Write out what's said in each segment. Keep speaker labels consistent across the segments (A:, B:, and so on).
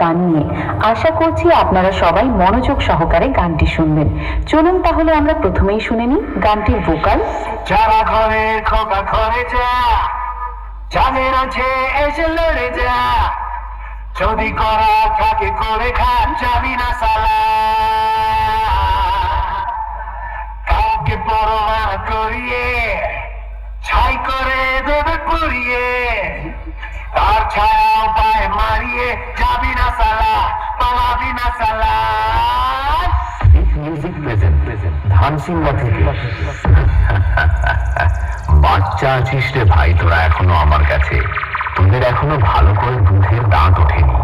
A: গান নিয়ে আশা করছি আপনারা সবাই মনোযোগ সহকারে গানটি শুনবেন। চলুন তাহলে আমরা প্রথমেই শুনে নিই গানটির ভোকাল।
B: যারা ঘরের খোকা ঘরে যা, যাদের আছে এসে লড়ে যা, যদি করা থাকে করে খা, যাবি না সালা। কাউকে পরোয়া করিয়ে ছাই করে দেবে পুড়িয়ে, তার ছায়া পায়ে মারিয়ে, যাবি না সালা, পালাবি না সালা। মিউজিক প্রেজেন্ট ধানসিংহা থেকে। বাচ্চা আছিস রে ভাই তোরা এখনো আমার কাছে, তোদের এখনো ভালো করে দুধের দাঁত ওঠেনি,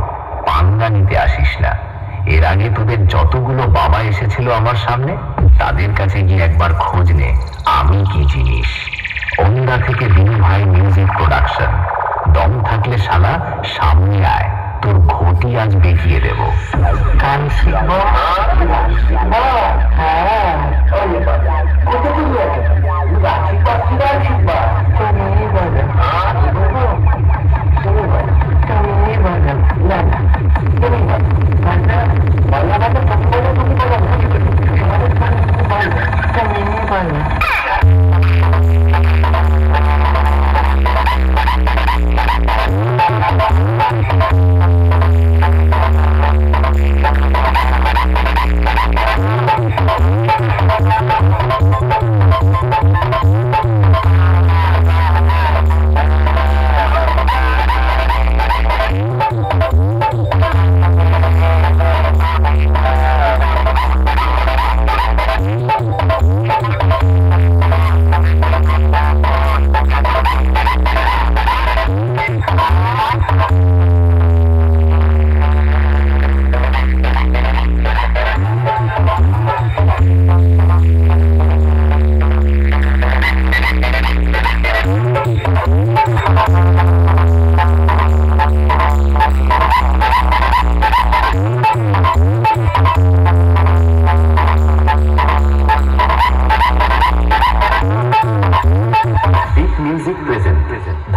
B: পাঙ্গা নিতে আসিস না। এর আগে তোদের যতগুলো বাবা এসেছিল আমার সামনে, তাদের কাছে গিয়ে একবার খোঁজ নে আমি কি জিনিস। ওন্দা থেকে দিনু ভাই মিউজিক প্রোডাকশন। দম থাকলে শালা সামনে আয়, তোর ঘটি আজ দেখিয়ে দেব। গান শিখব,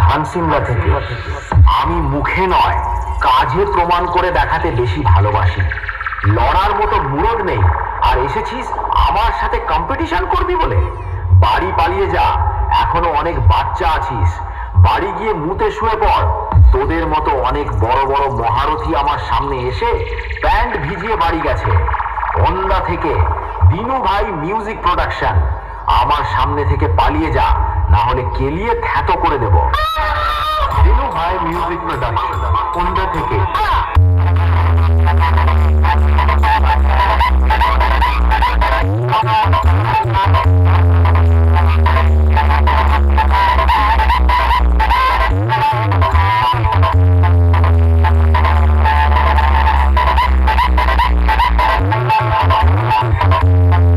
B: ধানসিংহা থেকে। আমি মুখে নয় কাজে প্রমাণ করে দেখাতে বেশি ভালোবাসি। লড়ার মতো মুরদ নেই, আর এসেছিস আমার সাথে কম্পিটিশন করবি বলে? বাড়ি পালিয়ে যা, এখনো অনেক বাচ্চা আছিস। বাড়ি গিয়ে মুতে শুয়ে পড়। তোদের মতো অনেক বড় বড় মহারথী আমার সামনে এসে প্যান্ট ভিজিয়ে বাড়ি গেছে। ওন্দা থেকে দিনু ভাই মিউজিক প্রোডাকশন। আমার সামনে থেকে পালিয়ে যা, না হলে কেলিয়ে থ্যাতো করে দেব। দিনু ভাই মিউজিক প্রোডাকশন ওন্দা থেকে।